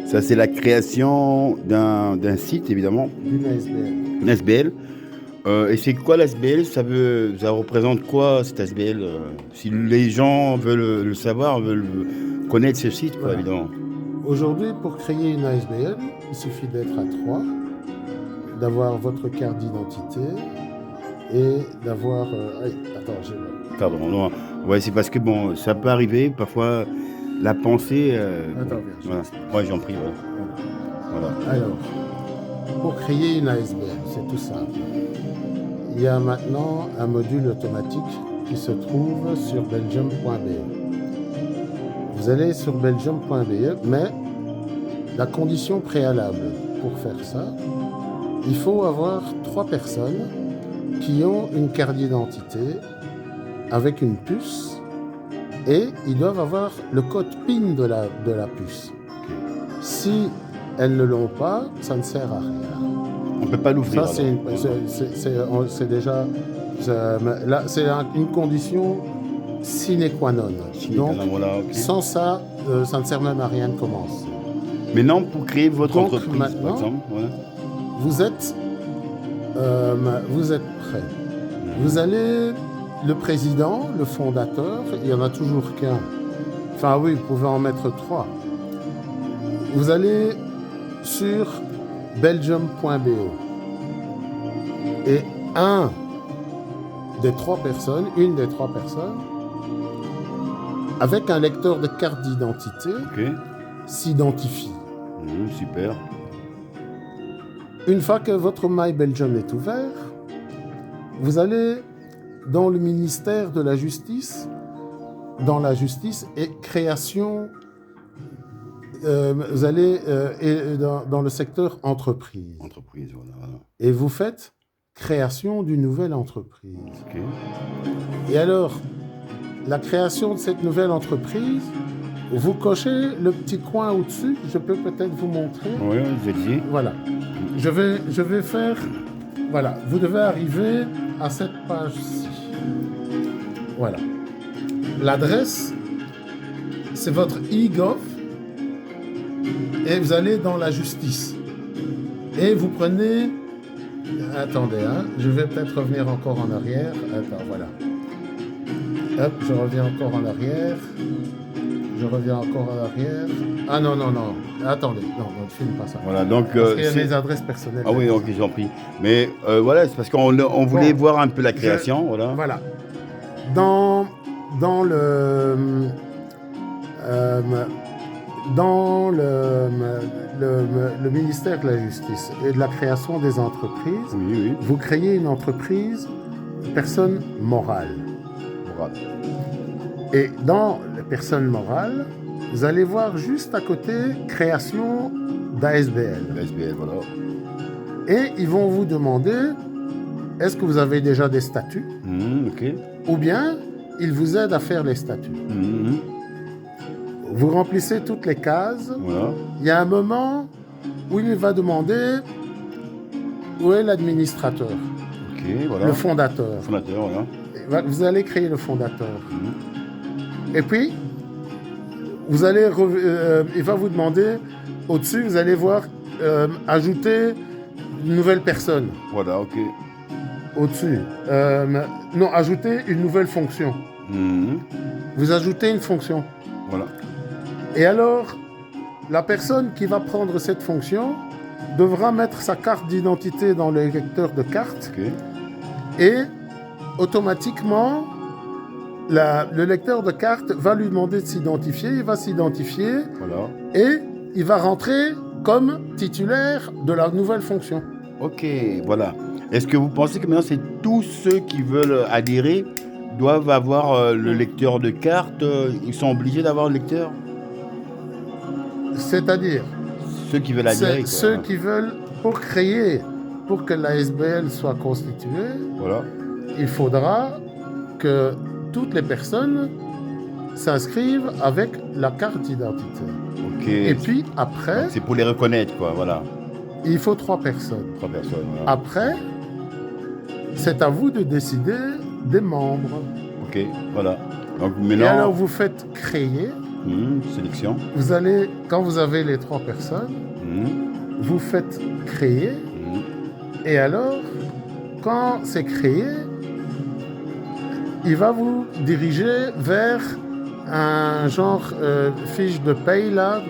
Ça, c'est la création d'un site, évidemment, d'une ASBL. une SBL. Et c'est quoi l'ASBL? Ça représente quoi, cette ASBL? Si les gens veulent le savoir, veulent connaître ce site, quoi, Voilà. évidemment. Aujourd'hui, pour créer une ASBL, il suffit d'être à 3, d'avoir votre carte d'identité et d'avoir... attends, j'ai... Pardon, non. Ouais, c'est parce que bon, ça peut arriver, parfois, la pensée... Attends, viens, voilà. Ouais, j'en prie, voilà. Voilà. Alors, pour créer une ASBL, c'est tout simple. Il y a maintenant un module automatique qui se trouve sur belgium.be. Vous allez sur belgium.be, mais la condition préalable pour faire ça, il faut avoir 3 personnes qui ont une carte d'identité avec une puce et ils doivent avoir le code PIN de la puce. Si elles ne l'ont pas, ça ne sert à rien. On ne peut pas l'ouvrir. Ça, c'est déjà... Là, c'est une condition sine qua non. Donc, voilà, okay. Sans ça, ça ne sert même à rien de commencer. Maintenant, pour créer votre entreprise, maintenant, par exemple, voilà. Vous êtes prêt. Vous allez, le président, le fondateur, il n'y en a toujours qu'un. Enfin oui, vous pouvez en mettre 3. Vous allez sur belgium.be et une des 3 personnes, avec un lecteur de carte d'identité, s'identifie. Super. Une fois que votre My Belgium est ouvert, vous allez dans le ministère de la Justice, et création, vous allez dans le secteur entreprise. Entreprise, voilà. Et vous faites création d'une nouvelle entreprise. Okay. Et alors, la création de cette nouvelle entreprise, vous cochez le petit coin au-dessus, je peux peut-être vous montrer. Oui, vous êtes dit. Voilà. Je vais faire... Voilà, vous devez arriver à cette page-ci. Voilà. L'adresse, c'est votre e-gov et vous allez dans la justice. Et vous prenez... Attendez, je vais peut-être revenir encore en arrière. Attends, voilà. Hop, je reviens encore en arrière. Ah non. Attendez, non, ne filme pas ça. Voilà, donc... Parce qu'il y a des adresses personnelles. Ah oui, donc ils ont pris. Mais voilà, c'est parce qu'on voulait voir un peu la création, voilà. Voilà. Dans le ministère de la Justice et de la création des entreprises, vous créez une entreprise personne morale. Et dans les personnes morales, vous allez voir juste à côté création d'ASBL. L'ASBL, voilà. Et ils vont vous demander est-ce que vous avez déjà des statuts ou bien ils vous aident à faire les statuts. Vous remplissez toutes les cases. Voilà. Il y a un moment où il va demander où est l'administrateur, voilà. le fondateur. Voilà. Vous allez créer le fondateur. Et puis, il va vous demander, au-dessus, vous allez voir, ajouter une nouvelle personne. Voilà, ok. Au-dessus. Non, ajouter une nouvelle fonction. Vous ajoutez une fonction. Voilà. Et alors, la personne qui va prendre cette fonction devra mettre sa carte d'identité dans le lecteur de carte. Et automatiquement, le lecteur de carte va lui demander de s'identifier. Il va s'identifier. Voilà. Et il va rentrer comme titulaire de la nouvelle fonction. Ok, voilà. Est-ce que vous pensez que maintenant, c'est tous ceux qui veulent adhérer doivent avoir le lecteur de carte? Ils sont obligés d'avoir le lecteur? C'est-à-dire ceux qui veulent adhérer. Ceux qui veulent, pour que la SBL soit constituée, voilà. Il faudra que toutes les personnes s'inscrivent avec la carte d'identité. Ok. Et puis après... Donc c'est pour les reconnaître, quoi, voilà. Il faut 3 personnes. 3 personnes, voilà. Après, c'est à vous de décider des membres. Ok, voilà. Donc maintenant... Et alors vous faites créer Sélection. Vous allez, quand vous avez les 3 personnes, vous faites créer. Et alors, quand c'est créé, il va vous diriger vers un genre fiche de paye, là,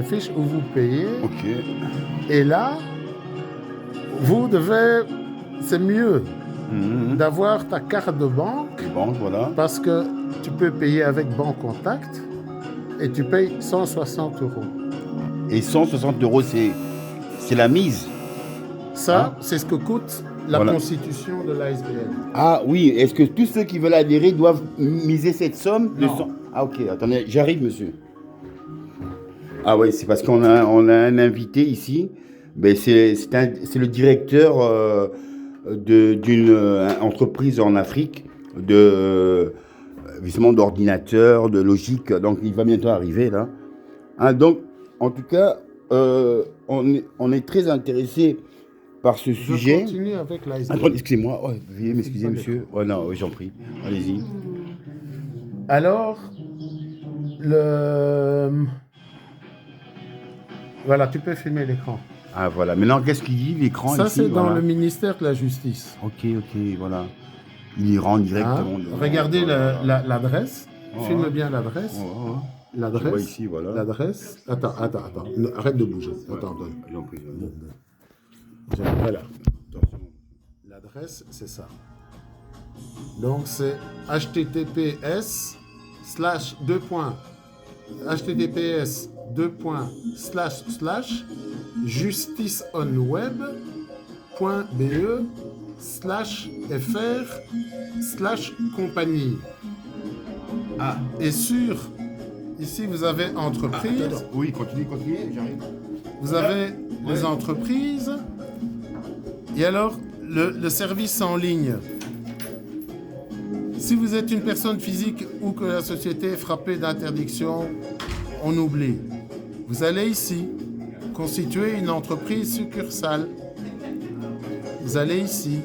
fiche où vous payez. Ok. Et là, vous devez, c'est mieux d'avoir ta carte de banque. Les banques, voilà. Parce que tu peux payer avec Banque Contact et tu payes 160 €. Et 160 €, c'est la mise. Ça, c'est ce que coûte la Voilà. constitution de l'ASBL. Ah oui, est-ce que tous ceux qui veulent adhérer doivent miser cette somme de Non. 100. Ah ok, attendez, j'arrive monsieur. Ah oui, c'est parce qu'on a un invité ici. Ben, c'est le directeur d'une entreprise en Afrique justement d'ordinateurs, de logique. Donc il va bientôt arriver là. Hein, donc en tout cas, on est très intéressé par ce Je sujet. continue avec l'ASBL. Attendez, excusez-moi, veuillez m'excuser monsieur. Oh non, j'en prie, allez-y. Alors, voilà, tu peux filmer l'écran. Ah voilà, maintenant qu'est-ce qu'il dit l'écran Ça, ici, c'est dans voilà. le ministère de la Justice. Ok, voilà. Il y rentre directement. Hein? Regardez l'adresse. Oh, Filme ouais. bien l'adresse. Oh. Je vois L'adresse. ici, voilà. L'adresse. Attends. Non, arrête de bouger. Attends. J'en prie. Voilà. Attention. L'adresse, c'est ça. Donc, c'est https justiceonweb.be/fr/compagnie. Ah, Et ici, vous avez entreprise. attends. Oui, continuez, j'arrive. Vous avez les entreprises. Et alors, le service en ligne. Si vous êtes une personne physique ou que la société est frappée d'interdiction, on oublie. Vous allez ici, constituer une entreprise succursale. Vous allez ici.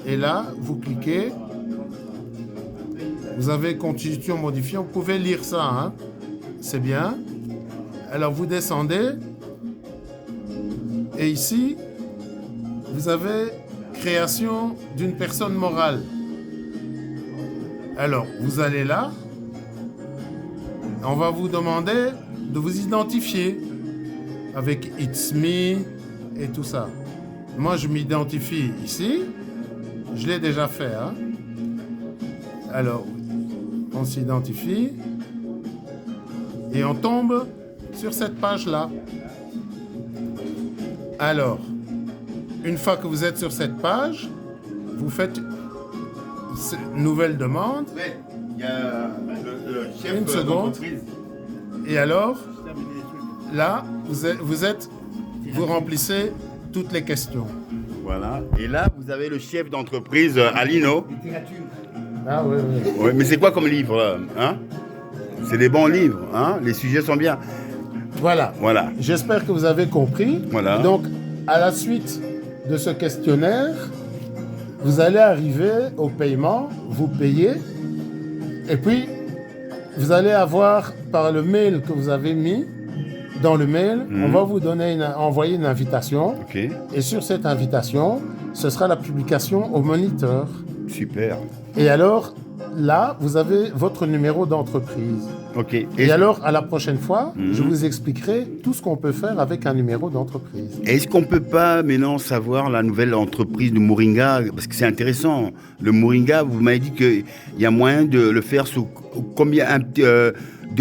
Et là, vous cliquez. Vous avez constitution modifiée. Vous pouvez lire ça, hein. C'est bien. Alors, vous descendez. Et ici, vous avez création d'une personne morale. Alors, vous allez là. On va vous demander de vous identifier avec It's Me et tout ça. Moi, je m'identifie ici. Je l'ai déjà fait, hein. Alors, on s'identifie. Et on tombe sur cette page-là. Alors, une fois que vous êtes sur cette page, vous faites une nouvelle demande. Il y a le chef Une seconde. d'entreprise. Et alors, là, vous remplissez toutes les questions. Voilà. Et là, vous avez le chef d'entreprise, Alino. Ah oui. Oui, mais c'est quoi comme livre, hein? C'est des bons livres, hein? Les sujets sont bien. Voilà. Voilà. J'espère que vous avez compris. Voilà. Donc, à la suite de ce questionnaire, vous allez arriver au paiement, vous payez, et puis vous allez avoir par le mail que vous avez mis, dans le mail, on va vous envoyer une invitation, Ok. et sur cette invitation, ce sera la publication au Moniteur. Super. Et alors, là, vous avez votre numéro d'entreprise. Ok. Et alors, à la prochaine fois, je vous expliquerai tout ce qu'on peut faire avec un numéro d'entreprise. Est-ce qu'on peut pas maintenant savoir la nouvelle entreprise de Moringa? Parce que c'est intéressant. Le Moringa, vous m'avez dit qu'il y a moyen de le faire sous combien 2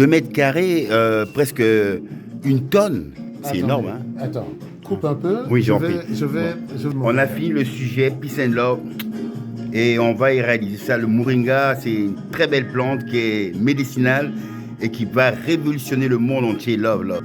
mètres carrés, presque 1 tonne. C'est Attendez, énorme, hein? Attends, coupe un peu. Oui, je j'en vais, prie. je vais, je m'en On a vais. fini le sujet Peace and Love et on va y réaliser ça. Le Moringa, c'est une très belle plante qui est médicinale et qui va révolutionner le monde entier. Love.